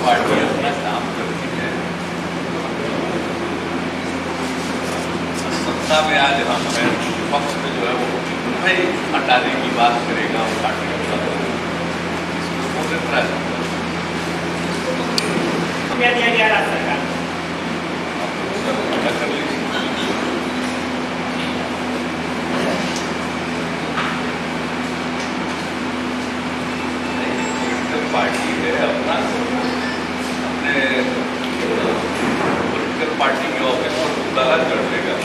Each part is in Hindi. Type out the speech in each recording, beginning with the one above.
पार्टी अपना काम करती है। सत्ता में आज हम हैं, पक्ष में जो है वो उन्हें हटाने की बात करेगा और पार्टी इसको पूरे तरह दिया गया राज्य सरकार कर लीजिए। पार्टी है अपना अपने पॉलिटिकल पार्टी के ऑफिस पर मुद्दा कर देगा।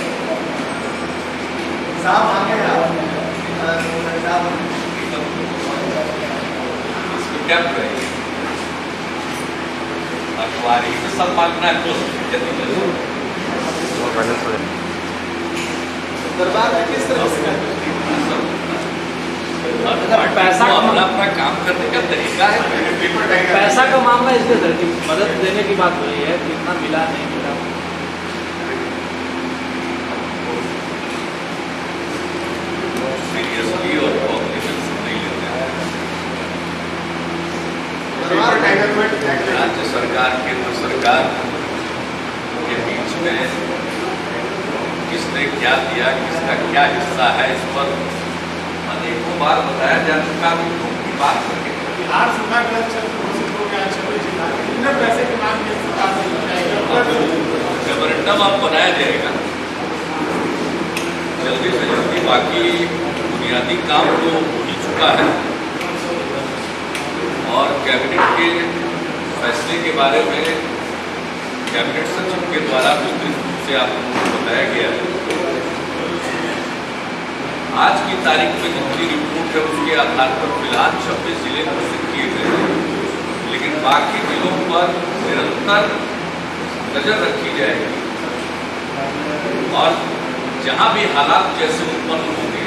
इसको क्या करेंगे? अखबारी तो सब मांगना है तो दरबार में किस तरह से पैसा अपना काम करने का तरीका है। पैसा का मामला इसलिए सर कि मदद देने की बात हो रही है, कितना मिला नहीं मिला। सीरियसली और कॉम्प्लिकेशन नहीं लेते हैं। राज्य सरकार केंद्र सरकार के बीच में किसने क्या दिया, किसका क्या हिस्सा है, इस पर अनेकों बार बताया जा चुका। की बात करके बिहार सरकार के कितने पैसे की मांग मेमोरेंडम अब बनाया जाएगा जल्दी से जल्दी। बाकी बुनियादी काम तो हो ही चुका है और कैबिनेट के फैसले के बारे में कैबिनेट सचिव के द्वारा विस्तृत रूप से आप लोगों को बताया गया है। आज की तारीख में जितनी रिपोर्ट है उसके आधार पर फिलहाल 26 जिले घोषित किए गए हैं, लेकिन बाकी जिलों पर निरंतर नजर रखी जाएगी और जहां भी हालात जैसे उत्पन्न होंगे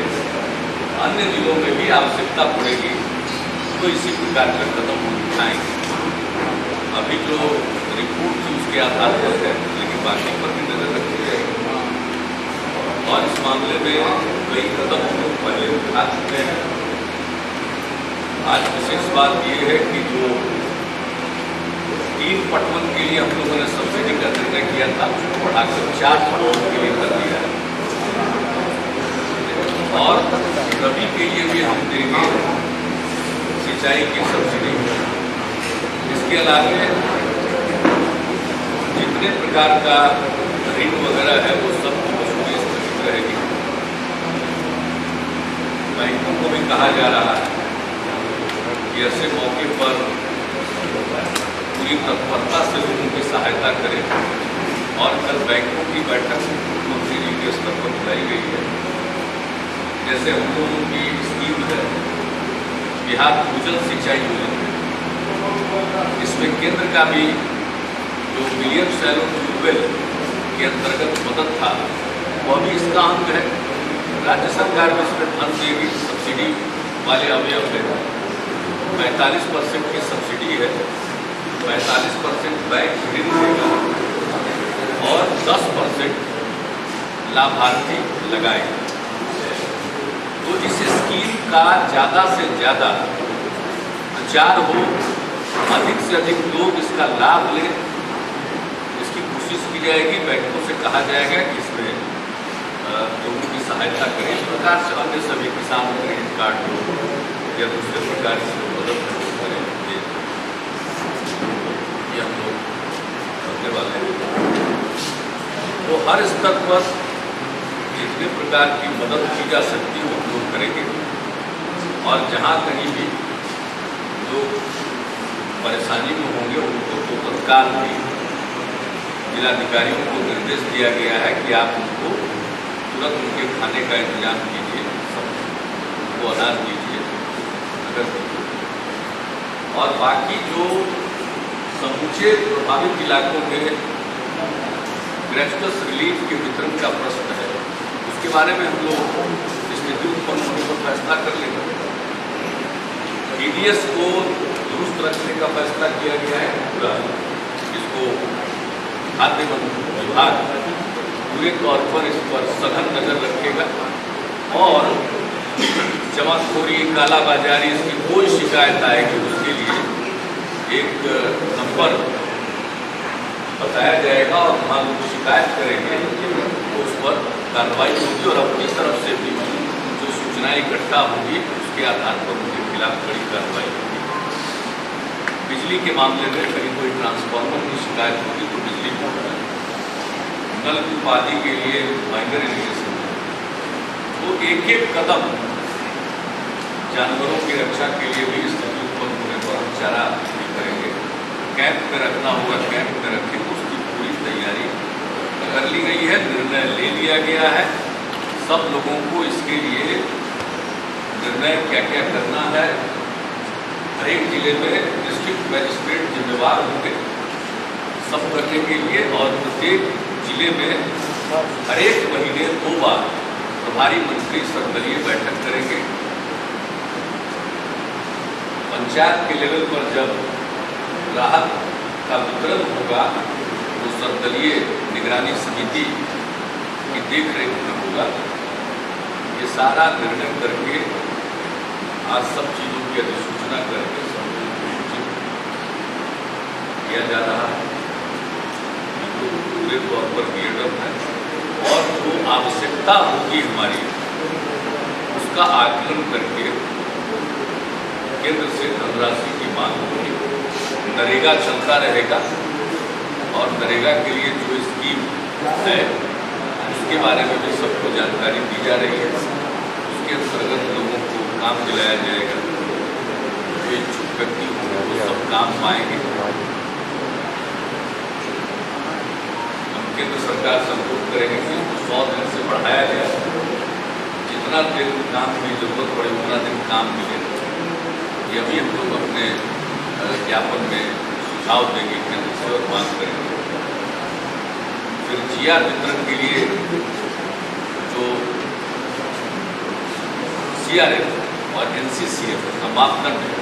अन्य जिलों में भी आवश्यकता पड़ेगी तो इसी प्रकार के कदम उठाएंगे। अभी जो रिपोर्ट थी उसके आधार पर है, लेकिन बाकी पर भी नजर रखी जाएगी और इस मामले में कई कदम हम लोग पहले उठा चुके हैं। आज विशेष बात यह है कि जो 3 पटवन के लिए हम लोगों ने सब्सिडी का निर्णय किया था उसको बढ़ाकर 4 पटवन के लिए कर दिया है और रबी के लिए भी हम देंगे सिंचाई की सब्सिडी। इसके अलावा जितने प्रकार का ऋण वगैरह है वो सब वसूली स्थगित रहेगी। बैंकों को भी कहा जा रहा है कि ऐसे मौके पर पूरी तत्परता से लोगों की सहायता करें और कल बैंकों की बैठक मुख्यमंत्री जी के स्तर पर बुलाई गई है। जैसे हम लोगों की स्कीम है बिहार भूजल सिंचाई योजना, इसमें केंद्र का भी जो मिलियन शैलो ट्यूबवेल के अंतर्गत मदद था वह भी इसका अंग है। राज्य सरकार भी इसमें धन देगी, सब्सिडी वाले अवयव है। 45% की सब्सिडी है, 45% बैंक ऋण देगा और 10% लाभार्थी लगाएगा। तो इस स्कीम का ज़्यादा से ज़्यादा प्रचार हो, अधिक से अधिक लोग इसका लाभ लें, इसकी कोशिश की जाएगी। बैंकों से कहा जाएगा कि इसमें लोगों की सहायता करें। इस प्रकार से अन्य सभी किसान क्रेडिट कार्ड हो या दूसरे प्रकार से मदद करें, ये हम लोग करने वाले हैं। तो हर स्तर पर जितने प्रकार की मदद की जा सकती है वो लोग करेंगे और जहाँ कहीं भी लोग परेशानी में होंगे उनको तो तत्काल भी जिलाधिकारियों को निर्देश दिया गया है कि आप उनको तुरंत उनके खाने का इंतजाम कीजिए, सबको अनाज दीजिए, नगद दीजिए। और बाकी जो समूचे प्रभावित इलाकों में ग्रेचुअस रिलीफ के वितरण का प्रश्न है, उसके बारे में हम लोग स्थिति उत्पन्न होने पर फैसला कर लेंगे। TDS को दुरुस्त रखने का फैसला किया गया है पूरा, जिसको खाद्य विभाग पूरे तौर पर इस पर सघन नजर रखेगा और जमाखोरी, कालाबाजारी, इसकी कोई शिकायत आएगी उसके लिए एक नंबर बताया जाएगा और वहाँ लोग शिकायत करेंगे तो उस पर कार्रवाई होगी और अपनी तरफ से भी जो सूचनाएं इकट्ठा होगी उसके आधार पर उनके खिलाफ कड़ी कार्रवाई होगी। बिजली के मामले में कहीं कोई ट्रांसफार्मर की शिकायत होगी तो बिजली बोर्ड है, नल आदि के लिए माइनर इरिगेशन, तो एक एक कदम जानवरों की रक्षा के लिए भी स्थिति उत्पन्न होने पर हम चारा करेंगे। कैंप में रखना होगा, कैंप में रखें, उसकी पूरी तैयारी कर ली गई है, निर्णय ले लिया गया है। सब लोगों को इसके लिए निर्णय क्या क्या करना है, हर एक जिले में डिस्ट्रिक्ट मजिस्ट्रेट जिम्मेवार होंगे सब करने के लिए, और प्रत्येक जिले में हर एक महीने 2 बार प्रभारी मंत्री सर्वदलीय बैठक करेंगे। पंचायत के लेवल पर जब राहत का वितरण होगा तो सर्वदलीय निगरानी समिति की देखरेख में होगा। ये सारा निर्णय करके आज सब चीज़ों की अधिसूचना करके सूचित किया जा रहा है, तो पूरे तौर पर गियरअप है और जो आवश्यकता होगी हमारी उसका आकलन करके केंद्र से धनराशि की मांग होगी। नरेगा चलता रहेगा और नरेगा के लिए जो स्कीम है उसके बारे में भी सबको जानकारी दी जा रही है। उसके अंतर्गत लोगों को काम दिलाया जाएगा, जो इच्छुक व्यक्ति होंगे वो सब काम पाएंगे। हम केंद्र सरकार से अनुरोध करेंगे कि 100 दिन से बढ़ाया जाए, जितना दिन काम की जरूरत पड़े उतना दिन काम मिले। ये अभी हम लोग अपने ज्ञापन में सुझाव देंगे, केंद्र से और मांग करेंगे। फिर जिया वितरण के लिए जो CRF और NCCF का मापदंड है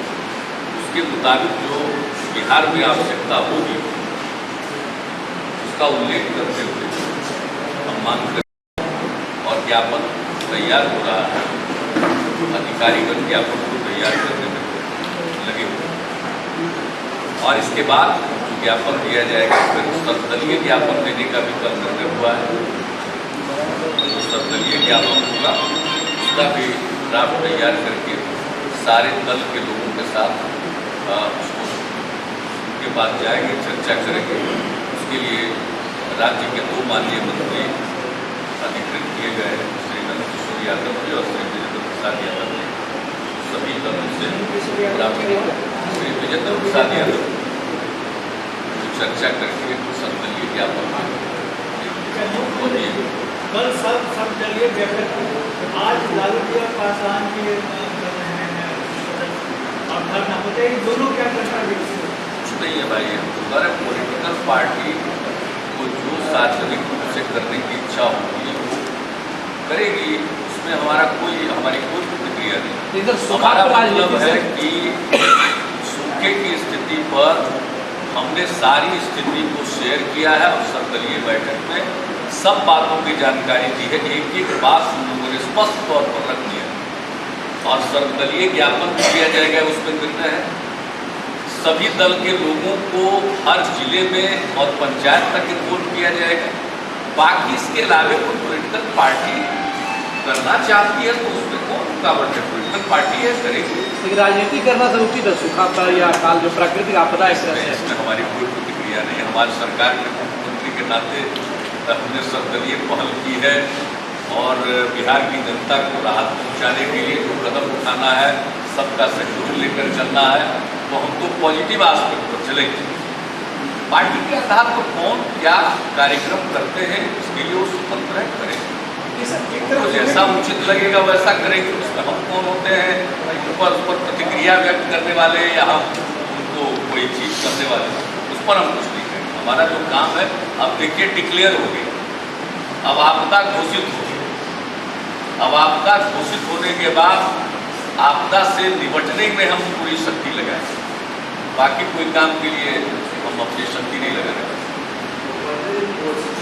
उसके मुताबिक जो बिहार में आवश्यकता होगी उसका उल्लेख करते हुए हम मांग करें और ज्ञापन तैयार हो रहा है। अधिकारीगण ज्ञापन को तैयार करने में लगे हुए और इसके बाद जो ज्ञापन दिया जाएगा फिर सर्वदलीय ज्ञापन देने का भी कल निर्णय हुआ है। तो सर्वदलीय ज्ञापन होगा, उसका भी ड्राफ्ट तैयार करके सारे दल के लोगों के साथ उसको उनके पास जाएंगे, चर्चा करेंगे। उसके लिए राज्य के 2 माननीय मंत्री अधिकृत किए गए हैं, श्री नंदकिशोर यादव जी और श्री विजेंद्र प्रसाद यादव जी। सभी दलों से श्री विजेंद्र प्रसाद यादव चर्चा करके सर्वदलीय ज्ञापन कल सर्वदलीय बैठक आज लालू जी और पासवान जी और धरना बताइए दोनों क्या करना है? कुछ नहीं है भाई, हर पॉलिटिकल पार्टी को जो सार्वजनिक रूप से करने की इच्छा होगी वो करेगी, उसमें हमारी कोई प्रतिक्रिया नहीं। हमारा मतलब है कि सूखे की स्थिति पर हमने सारी स्थिति को शेयर किया है और सर्वदलीय बैठक में सब बातों की जानकारी दी है। एक एक बात हम लोगों ने स्पष्ट तौर पर रख दिया और सर्वदलीय ज्ञापन दिया जाएगा, उसमें निर्णय है। सभी दल के लोगों को हर जिले में और पंचायत तक इन्वॉल्व किया जाएगा। बाकी इसके अलावा कोई पॉलिटिकल पार्टी करना चाहती है तो उसमें कौन रुकावट है? पॉलिटिकल पार्टी है, करेगी। लेकिन राजनीति करना तो उचित है, सूखा पर या काल जो प्राकृतिक आपदा है इसमें हमारी कोई प्रतिक्रिया नहीं। हमारी सरकार के मुख्यमंत्री के नाते हमने सर्वदलीय पहल की है और बिहार की जनता को राहत पहुंचाने के लिए जो कदम उठाना है, सबका सहयोग लेकर चलना है, तो हम तो पॉजिटिव आस्पेक्ट पर चलेंगे। पार्टी के आधार पर कौन क्या कार्यक्रम करते हैं इसके लिए वो स्वतंत्र है, करेंगे। तो जैसा उचित लगेगा वैसा करेंगे। उसमें हम कौन होते हैं ऊपर प्रतिक्रिया व्यक्त करने वाले या हम उनको कोई चीज करने वाले, उस पर हम कुछ नहीं करेंगे। हमारा जो काम है, अब देखिए डिक्लेयर हो गई, अब आपदा घोषित हो गई। अब आपदा घोषित होने के बाद आपदा से निपटने में हम पूरी शक्ति लगाएं, बाकी कोई काम के लिए हम अपनी शक्ति नहीं लगा रहे।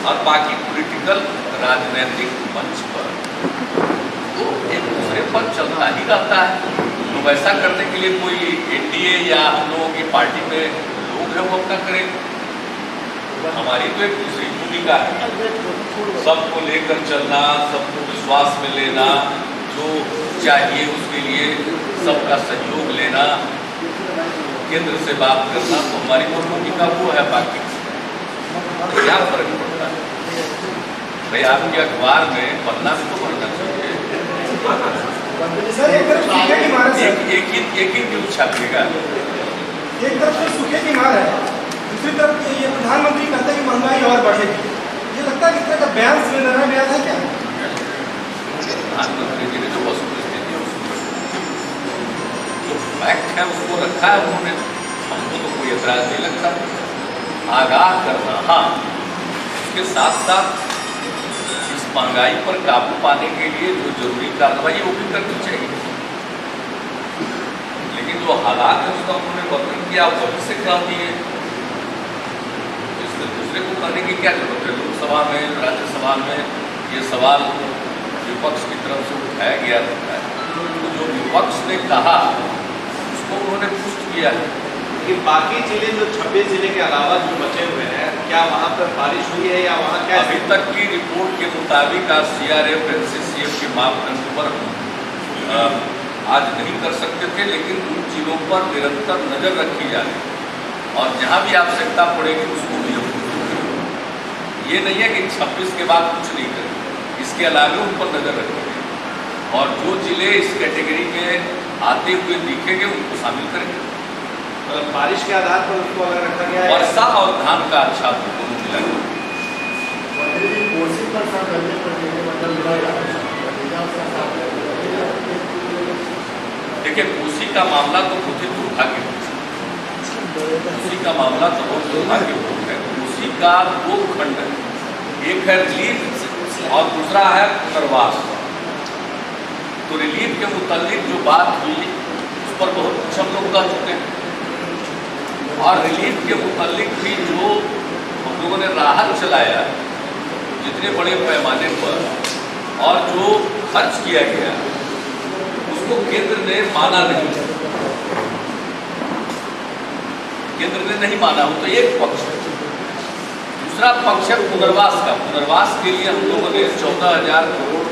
और बाकी पॉलिटिकल राजनीतिक मंच पर तो एक दूसरे पर चलता ही रहता है। तो वैसा करने के लिए कोई एनडीए या हम लोगों की पार्टी में लोग हैं वो अपना करेंगे। हमारी तो एक दूसरी भूमिका है, सबको लेकर चलना, सबको विश्वास में लेना, जो चाहिए उसके लिए सबका सहयोग लेना, केंद्र से बात करना, तो हमारी तो भूमिका वो है। बाकी क्या फर्क पड़ता है भाई, आपके अखबार में पन्ना भी तो पढ़ना चाहिए। सर एक तरफ सूखे की मार है, एक ही न्यूज छापिएगा। एक तरफ से सूखे की मार है, दूसरी तरफ ये प्रधानमंत्री कहते हैं कि महंगाई और बढ़ेगी। ये लगता है कि इस तरह का बयान सिलेंडर में आता है क्या? प्रधानमंत्री जी ने जो वस्तुस्थिति है उसको जो फैक्ट है उसको रखा है उन्होंने, हमको तो कोई एतराज नहीं लगता। आगाह करना, हाँ, उसके साथ साथ इस महंगाई पर काबू पाने के लिए जो जरूरी कार्रवाई वो भी करनी चाहिए। लेकिन जो हालात है उसका उन्होंने वर्णन किया, वही से कह दिए, इसमें दूसरे को करने की क्या जरूरत है। लोकसभा में, राज्यसभा में ये सवाल विपक्ष की तरफ से उठाया गया था, तो जो विपक्ष ने कहा उसको उन्होंने पुष्ट किया है। लेकिन बाकी जिले जो 26 जिले के अलावा जो बचे हुए हैं, क्या वहाँ पर बारिश हुई है या वहाँ क्या? अभी तक की रिपोर्ट के मुताबिक आज CRF NCCF के मापदंड पर आज नहीं कर सकते थे, लेकिन उन जिलों पर निरंतर नजर रखी जा रही है और जहाँ भी आवश्यकता पड़ेगी उसको भी हम ये नहीं है कि 26 के बाद कुछ नहीं करें, इसके अलावा उन पर नजर रखेंगे और जो जिले इस कैटेगरी में आते हुए दिखेंगे उनको शामिल करेंगे। मतलब बारिश के आधार पर उसको अगर रखा गया है, वर्षा और धान का अच्छा दोनों मिला है। देखिए, कोसी का मामला तो बहुत ही दुर्भाग्यपूर्ण है। कोसी का मामला तो बहुत दुर्भाग्यपूर्ण है। कोसी का दो खंड है, एक है रिलीफ और दूसरा है पुनर्वास। तो रिलीफ के मुतालिक जो बात हुई उस पर बहुत कुछ हम लोग कह चुके हैं और रिलीफ के मुतालिक भी जो हम लोगों ने राहत चलाया जितने बड़े पैमाने पर और जो खर्च किया गया उसको केंद्र ने माना नहीं, केंद्र ने नहीं माना। हो तो एक पक्ष है, दूसरा पक्ष है पुनर्वास का। पुनर्वास के लिए हम लोगों ने 14,000 करोड़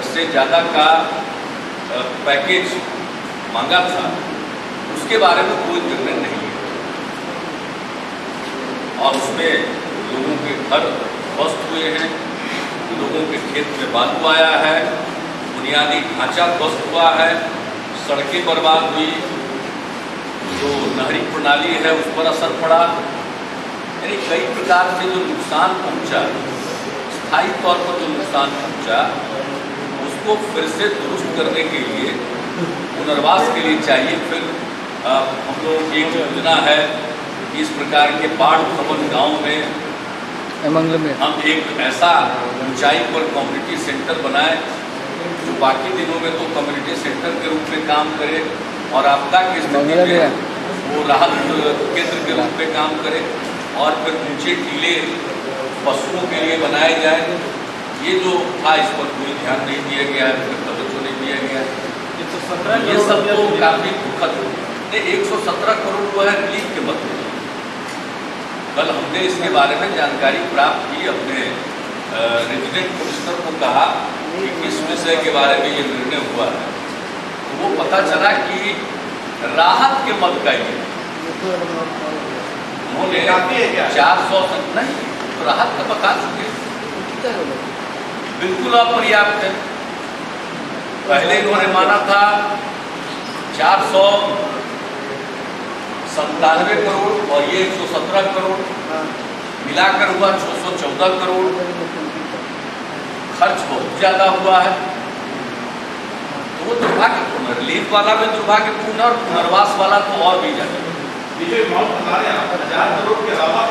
से ज़्यादा का पैकेज मांगा था, उसके बारे में कोई निर्णय नहीं है और उसमें लोगों के घर ध्वस्त हुए हैं, लोगों के खेत में बालू आया है, बुनियादी ढांचा ध्वस्त हुआ है, सड़कें बर्बाद हुई, जो नहरी प्रणाली है उस पर असर पड़ा। यानी कई प्रकार से जो नुकसान पहुंचा, स्थायी तौर पर जो नुकसान पहुंचा उसको फिर से दुरुस्त करने के लिए पुनर्वास के लिए चाहिए। फिर हम लोगों की एक योजना है कि इस प्रकार के बाढ़ प्रवण गाँव में हम एक ऐसा ऊंचाई पर कम्युनिटी सेंटर बनाए जो बाकी दिनों में तो कम्युनिटी सेंटर के रूप में काम करे और आपदा की स्थिति में वो राहत केंद्र के रूप में काम करे और फिर ऊंचे टीले पशुओं के लिए बनाए जाए। ये जो था इस पर कोई ध्यान नहीं दिया गया है, तवज्जो नहीं दिया गया है। ये सब तो काफी दुखद है। 117 करोड़ जो है रिलीफ के मतलब। कल हमने इसके बारे में जानकारी प्राप्त की, अपने रेजिडेंट कमिश्नर को कहा कि किस विषय के बारे में ये निर्णय हुआ है, तो वो पता चला कि राहत के मद का ये उन्होंने 400 नहीं तो राहत का बता चुके, बिल्कुल अपर्याप्त है। पहले इन्होंने माना था 497 करोड़ और ये 117 करोड़ मिलाकर हुआ 614 करोड़। खर्च बहुत ज्यादा हुआ है, तो वो दुर्भाग्यपूर्ण। रिलीफ वाला भी दुर्भाग्यपूर्ण और पुनर्वास वाला तो और भी ज्यादा। जो अमाउंट बता रहे हैं 1000 करोड़ के अलावा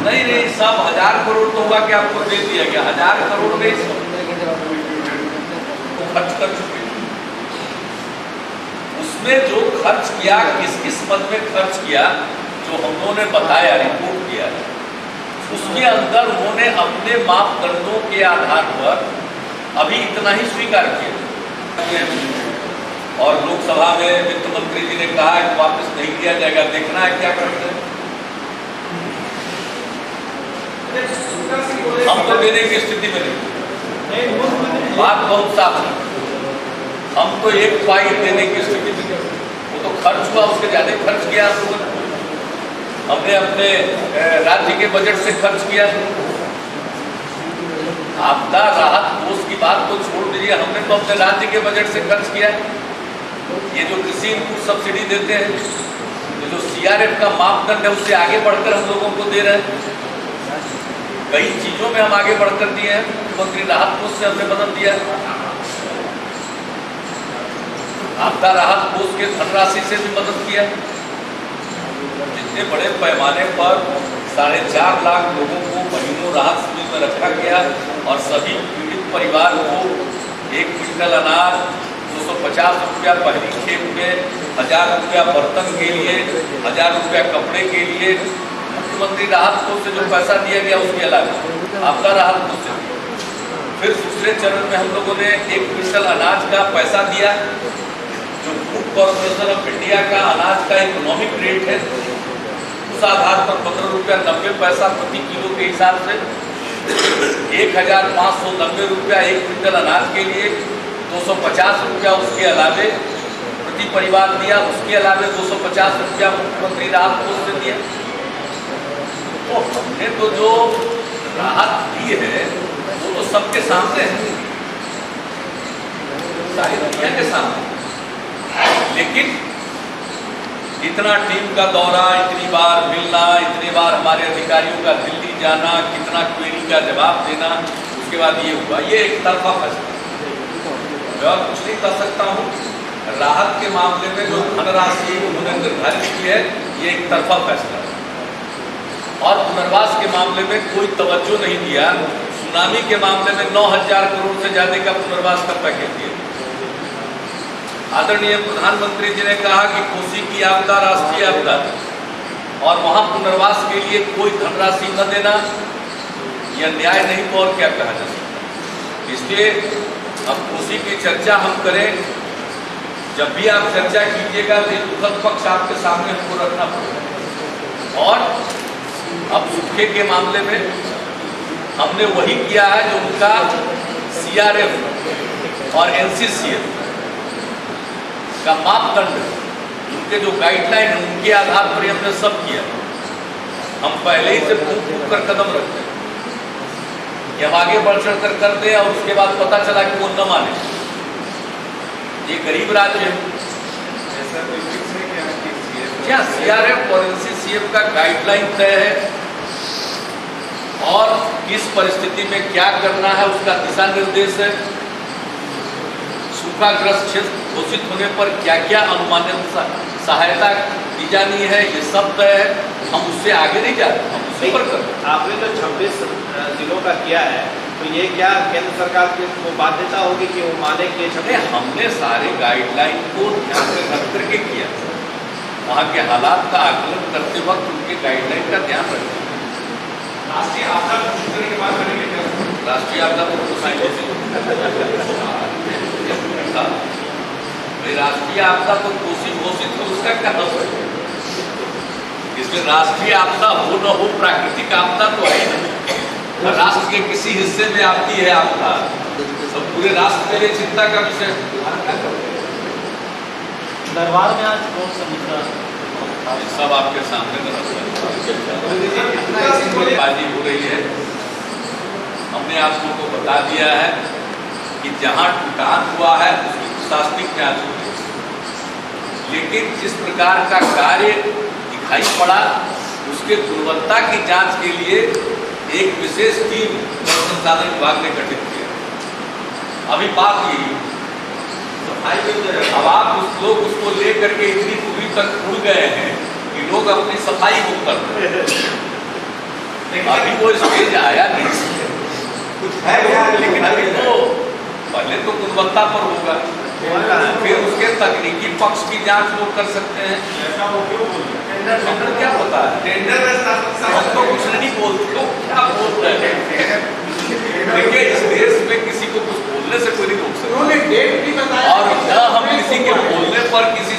नहीं सब 1000 करोड़ तो हुआ कि आपको दे दिया गया। 1000 करोड़ में तो खर्च कर चुके हैं। उसमें जो खर्च किया, किस किस मद में खर्च किया, जो हम लोगों ने बताया, रिपोर्ट किया, उसके अंदर उन्होंने अपने मापदंडों के आधार पर अभी इतना ही स्वीकार किया। और लोकसभा में वित्त मंत्री जी ने कहा कि वापस नहीं किया जाएगा, देखना है क्या करते हैं। हम तो देने की स्थिति में नहीं, बात बहुत साफ है। हम तो एक पाई देने की स्थिति में नहीं, वो तो खर्च हुआ, उसके ज्यादा खर्च किया हम लोगों ने। हमने अपने राज्य के बजट से खर्च किया। आपदा राहत कोष की बात तो छोड़ दीजिए, हमने तो अपने राज्य के बजट से खर्च किया। ये जो कृषि इनपुट सब्सिडी देते हैं, तो जो CRF का मापदंड है उससे आगे बढ़कर हम लोगों को दे रहे हैं। कई चीजों में हम आगे बढ़कर दिए हैं। मुख्यमंत्री राहत कोष से हमने बदल दिया। आपदा राहत कोष के धनराशि से भी मदद किया। जितने बड़े पैमाने पर 4.5 लाख लोगों को महीनों राहत शिविर में रखा गया और सभी पीड़ित परिवार को 1 क्विंटल अनाज, 250 रुपया पहली खेप में, 1000 रुपया बर्तन के लिए, 1000 रुपया कपड़े के लिए मुख्यमंत्री राहत कोष से जो पैसा दिया गया उसके अलावा आपदा राहत कोष से। फिर दूसरे चरण में हम लोगों ने 1 क्विंटल अनाज का पैसा दिया, जो फूड कॉर्पोरेशन ऑफ इंडिया का अनाज का इकोनॉमिक रेट है, उस आधार पर 15 रुपया 90 पैसा प्रति किलो के हिसाब से 1590 रुपया 1 क्विंटल अनाज के लिए, 250 रुपया उसके अलावे प्रति परिवार दिया। उसके अलावे 250 रुपया मुख्यमंत्री राहत कोष से दिया। तो हमने तो जो राहत दी है वो तो सबके सामने है, सारी दुनिया के सामने। लेकिन इतना टीम का दौरा, इतनी बार मिलना, इतने बार हमारे अधिकारियों का दिल्ली जाना, कितना क्वेरी का जवाब देना, उसके बाद ये हुआ, ये एक तरफा फैसला। मैं और कुछ नहीं कर सकता हूँ। राहत के मामले में जो धनराशि उन्होंने निर्धारित की है, ये एक तरफा फैसला है। और पुनर्वास के मामले में कोई तवज्जो नहीं दिया। सुनामी के मामले में 9000 करोड़ से ज्यादा का पुनर्वास का पैकेज दिया। आदरणीय प्रधानमंत्री जी ने कहा कि कोसी की आपदा राष्ट्रीय आपदा, और वहां पुनर्वास के लिए कोई धनराशि न देना यह न्याय नहीं तो और क्या कहा जा सकता। इसलिए अब कोसी की चर्चा हम करें, जब भी आप चर्चा कीजिएगा तो दुखद पक्ष आपके सामने हमको रखना पड़ेगा। और अब सूखे के मामले में हमने वही किया है जो उनका CRF और NCCF का मापदंड, उनके जो गाइडलाइन है उनके आधार पर हमने सब किया। हम पहले ही से फूक कर कदम रखते हैं कि हम आगे बढ़ चढ़ कर करते और उसके बाद पता चला कि वो न माने। ये गरीब राज्य है। क्या CRF और NCCF का गाइडलाइन तय है और किस परिस्थिति में क्या करना है उसका दिशा निर्देश है। सूखाग्रस्त क्षेत्र घोषित होने पर क्या क्या अनुमानित सहायता दी जानी है, ये सब तय है। हम उससे आगे नहीं जाते, हम उसी पर करते। आपने जो 26 जिलों का किया है, तो ये क्या केंद्र सरकार की वो बाध्यता होगी कि वो माने कि हमने सारे गाइडलाइन को ध्यान में रख करके किया। वहाँ के हालात का आकलन करते वक्त उनके गाइडलाइन का ध्यान रखें। राष्ट्रीय आपदा घोषित के बाद करेंगे क्या? राष्ट्रीय आपदा को राष्ट्रीय आपदा को घोषित हो उसका क्या हल है? इसमें राष्ट्रीय आपदा हो न हो, प्राकृतिक आपदा तो है ना। राष्ट्र के किसी हिस्से में आती है आपदा तो पूरे राष्ट्र के लिए चिंता का विषय। दरबार में आज कौन सा मुद्दा सब आपके सामने बाजी हो रही है। हमने आप लोगों को बता दिया है कि जहां टूटान हुआ है उसकी प्रशासनिक जांच हो रही है। लेकिन जिस प्रकार का कार्य दिखाई पड़ा उसके गुणवत्ता की जांच के लिए एक विशेष टीम जल संसाधन विभाग ने गठित किया। अभी बात यही, अब आप लोग उसको लेकर के इतनी दूरी तक उड़ गए हैं कि लोग अपनी सफाई को कर रहे हैं। अभी वो स्टेज आया नहीं, लेकिन अभी तो पहले तो गुणवत्ता पर होगा, फिर उसके तकनीकी पक्ष की जांच वो कर सकते हैं। टेंडर क्या होता है? टेंडर हम तो कुछ नहीं बोलते, तो क्या बोल रहे हैं? देखिए इस देश में किसी को कुछ बोलने से कोई नहीं रोक सकता, और न हम किसी के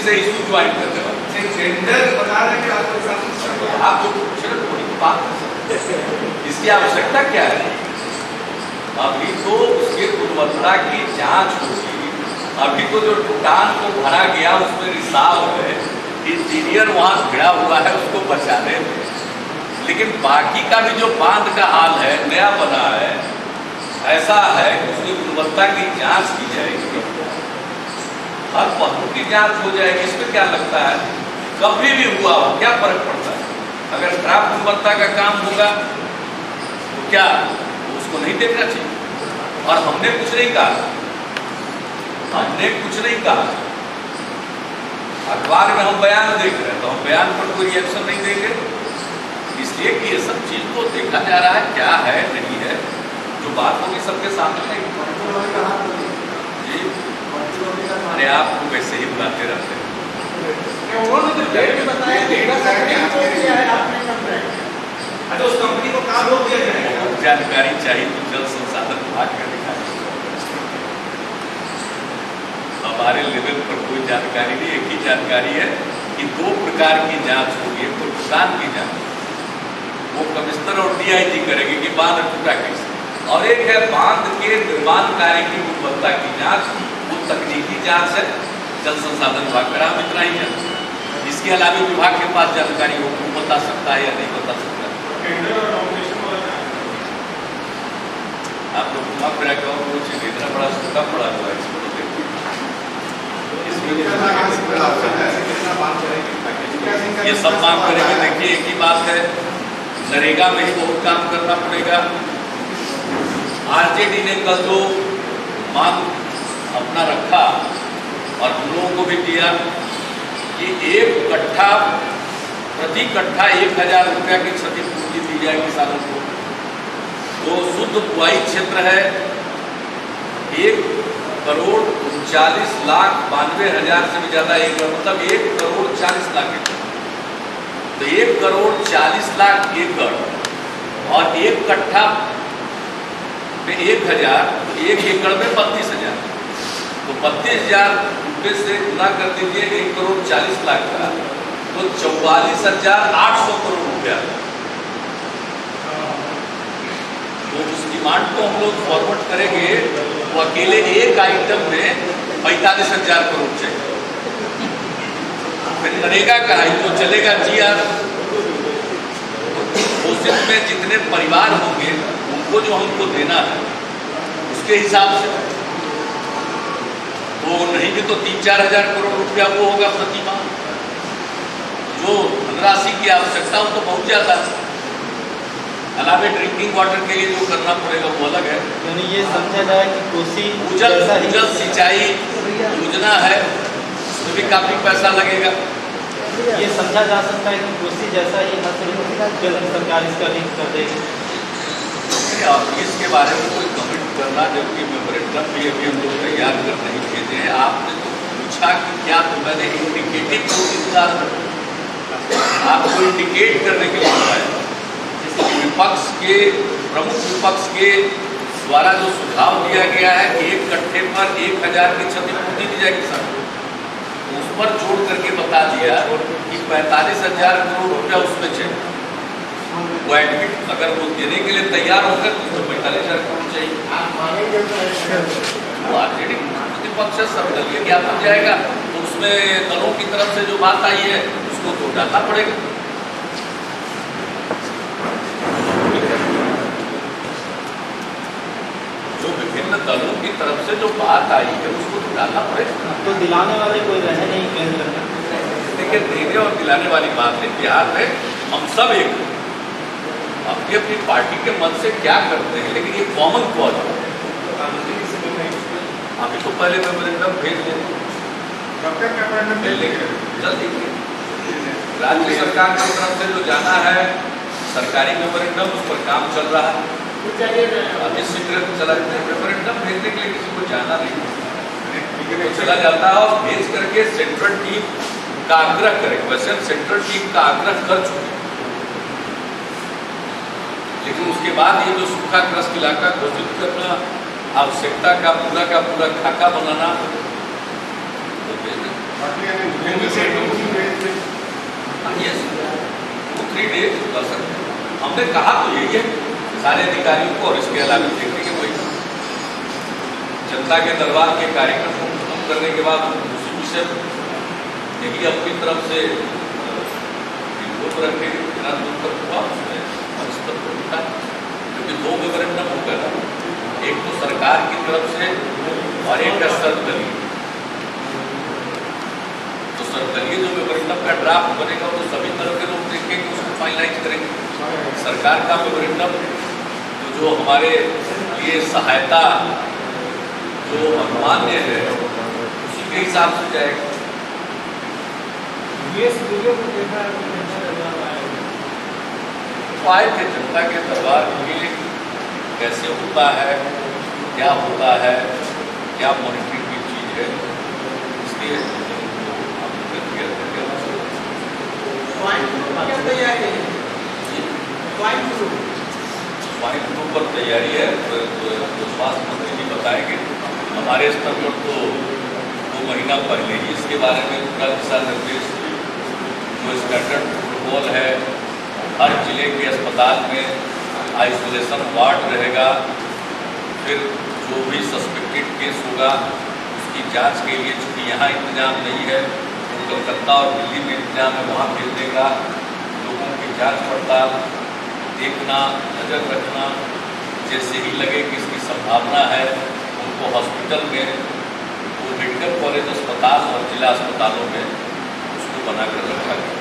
से इशू ज्वाइन करने वाले टेंडर बता रहे हैं आपके साथ आप तो चलो थोड़ी तो बात कर सकते हैं। इसकी आवश्यकता क्या है? अभी तो उसके गुणवत्ता की जांच होगी। अभी तो जो टुटान को भरा गया उसमें रिसाव है, इंजीनियर वहां भिड़ा हुआ है उसको बचाने में, लेकिन बाकी का भी जो बांध का हाल है नया बना है, ऐसा है कि उसकी गुणवत्ता की जांच की जाएगी, हर पहलू की जांच हो जाएगी। इसमें क्या लगता है, कभी भी हुआ हो क्या फर्क पड़ता है? अगर खराब गुणवत्ता का काम होगा तो क्या उसको नहीं देखना चाहिए? और हमने कुछ नहीं कहा, हमने कुछ नहीं कहा। अखबार में हम बयान देख रहे हैं तो हम बयान पर कोई रिएक्शन नहीं देंगे, इसलिए कि ये सब चीज को देखा जा रहा है क्या है नहीं है, जो बात होगी सबके सामने है। जी अरे आप तो वैसे ही बुलाते रहते हैं। उन्होंने तो डेट भी बताया कि तो उस कंपनी को काम रोक दिया जाएगा। जानकारी चाहिए तो जल संसाधन विभाग का अधिकारी, हमारे लेवल पर कोई जानकारी नहीं। एक ही जानकारी है कि 2 प्रकार की जांच होगी, एक तो किसान की जांच, वो कमिश्नर और डीआईजी करेंगे कि बांध टूटा कैसे, और एक है बांध के निर्माण कार्य की गुणवत्ता की जांच, वो तकनीकी जांच है जल संसाधन विभाग का। हम इतना ही जानते हैं, इसके अलावा विभाग के पास जानकारी हो वो बता सकता है या नहीं बता सकता। आप लोग घुमा फिरा के और कुछ इतना बड़ा सूखा पड़ा हुआ है, इसको तो ये सब काम करेंगे। देखिए एक ही बात है, नरेगा में ही बहुत काम करना पड़ेगा। आरजेडी ने कल जो मांग अपना रखा और हम लोगों को भी दिया कि प्रति कट्ठा 1000 रुपया की क्षतिपूर्ति दी जाए किसानों को। तो शुद्ध बुआई क्षेत्र है 1,39,92,000 से भी ज्यादा एकड़, मतलब 1,40,00,000 एकड़। तो 1,40,00,000 एकड़ और 1 कट्ठा में 1000, तो 1 एकड़ में 32,000, तो 32,000 रुपये से गुना कर दीजिए 1,40,00,000 का, तो 44,800 करोड़ रुपया। तो उस डिमांड को हम लोग फॉरवर्ड करेंगे, वो अकेले एक आइटम में 45,000 करोड़ चाहिए। फिर नरेगा का है जो चलेगा GR, घोषित में जितने परिवार होंगे उनको जो हमको देना है उसके हिसाब से, तो नहीं भी तो 3-4 हज़ार करोड़ रुपया वो होगा प्रति माह। जो धनराशि की आवश्यकता हो तो बहुत ज़्यादा, अलावे ड्रिंकिंग वाटर के लिए जो करना पड़ेगा वो अलग है। यानी ये समझा जाए कि कोसी भूजल सिंचाई योजना है, उसमें भी काफ़ी पैसा लगेगा। ये समझा जा सकता है कि कोसी जैसा ही जल्द सरकार इसका लिंक कर देगी। और इसके बारे में कोई कमेंट करना, जबकि मेमोरेंडम भी अभी हम लोग तैयार कर नहीं भेजे हैं। आपने तो पूछा कि क्या, तो मैंने इंडिकेटिव इंतजार आपको इंडिकेट करने के लिए बताया। विपक्ष के प्रमुख विपक्ष के द्वारा जो सुझाव दिया गया है कि 1 कट्ठे पर 1000 की क्षतिपूर्ति दी जाएगी किसान को, उस पर जोड़ करके बता दिया कि 45,000 करोड़ रुपया उसमें चाहिए। वो एडमिट अगर वो देने के लिए तैयार होकर तो 45,000 करोड़ चाहिए। वो आरजेडी प्रतिपक्ष सर्वदलीय ज्ञापन जाएगा, तो उसमें दलों की तरफ से जो बात आई है उसको तो डालना पड़ेगा। जो विभिन्न दलों की तरफ से जो बात आई है उसको तो डालना पड़ेगा। तो दिलाने वाले कोई रहे नहीं केंद्र में। देखिए, देने और दिलाने वाली बात है। बिहार में हम सब एक अपनी अपनी पार्टी के मन से क्या करते हैं, लेकिन ये कॉमन कॉज है। अभी तो पहले मेमोरेंडम भेज दें, जल्दी राज्य सरकार की तरफ से जो जाना है सरकारी मेमोरेंडम, उस पर काम चल रहा है। अभी शीघ्र चला मेमोरेंडम भेजने के लिए किसी को जाना नहीं, तो चला जाता है और भेज करके सेंट्रल टीम का आग्रह करें। वैसे सेंट्रल टीम का आग्रह कर चुके, लेकिन उसके बाद ये जो सूखाग्रस्त इलाका घोषित करना, आवश्यकता का पूरा खाका बनाना, तो यस 2-3 डेज कर सकते हैं। हमने कहा तो यही है सारे अधिकारियों को, और इसके अलावा देखने के वही जनता के दरबार के कार्यक्रम को खत्म करने के बाद उसी विषय यही अपनी तरफ से रिपोर्ट रखे बिना दूर पर हुआ उसमें इस पर उठा, क्योंकि 2 मेमोरेंडम होगा ना, एक तो सरकार की तरफ से और एक है सर्वदलीय। तो सर्वदलीय जो मेमोरेंडम का ड्राफ्ट बनेगा वो तो सभी तरह के लोग देखेंगे, उसको फाइनलाइज करेंगे। सरकार का मेमोरेंडम तो जो हमारे लिए सहायता जो मान्य है उसी के हिसाब से जाएगा। इस वीडियो को देखा है तो कैसा लगा रहा है? तो आए थे जनता के दरबार के कैसे होता है, क्या होता है, क्या मॉनिटरिंग की चीज़ है, इसलिए क्या तैयारी है? स्वाइन फ्लू पर तैयारी है। तो स्वास्थ्य मंत्री जी बताएंगे। हमारे स्तर पर तो 2 महीना पहले ही इसके बारे में पूरा दिशा निर्देश जो स्टैंडर्ड प्रोटोकॉल है, हर जिले के अस्पताल में आइसोलेशन वार्ड रहेगा। फिर जो भी सस्पेक्टेड केस होगा उसकी जांच के लिए, चूँकि यहाँ इंतजाम नहीं है तो कलकत्ता और दिल्ली में इंतजाम है, वहाँ भेज देगा। लोगों की जांच पड़ताल देखना, नज़र रखना, जैसे ही लगे कि इसकी संभावना है उनको हॉस्पिटल में, वो मेडिकल कॉलेज अस्पताल और जिला अस्पतालों में उसको बनाकर रखा गया।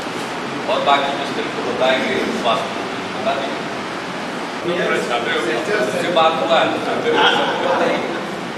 और बाकी मिस्त्री को बताएंगे, स्वास्थ्य बता देंगे। उससे बात हुआ है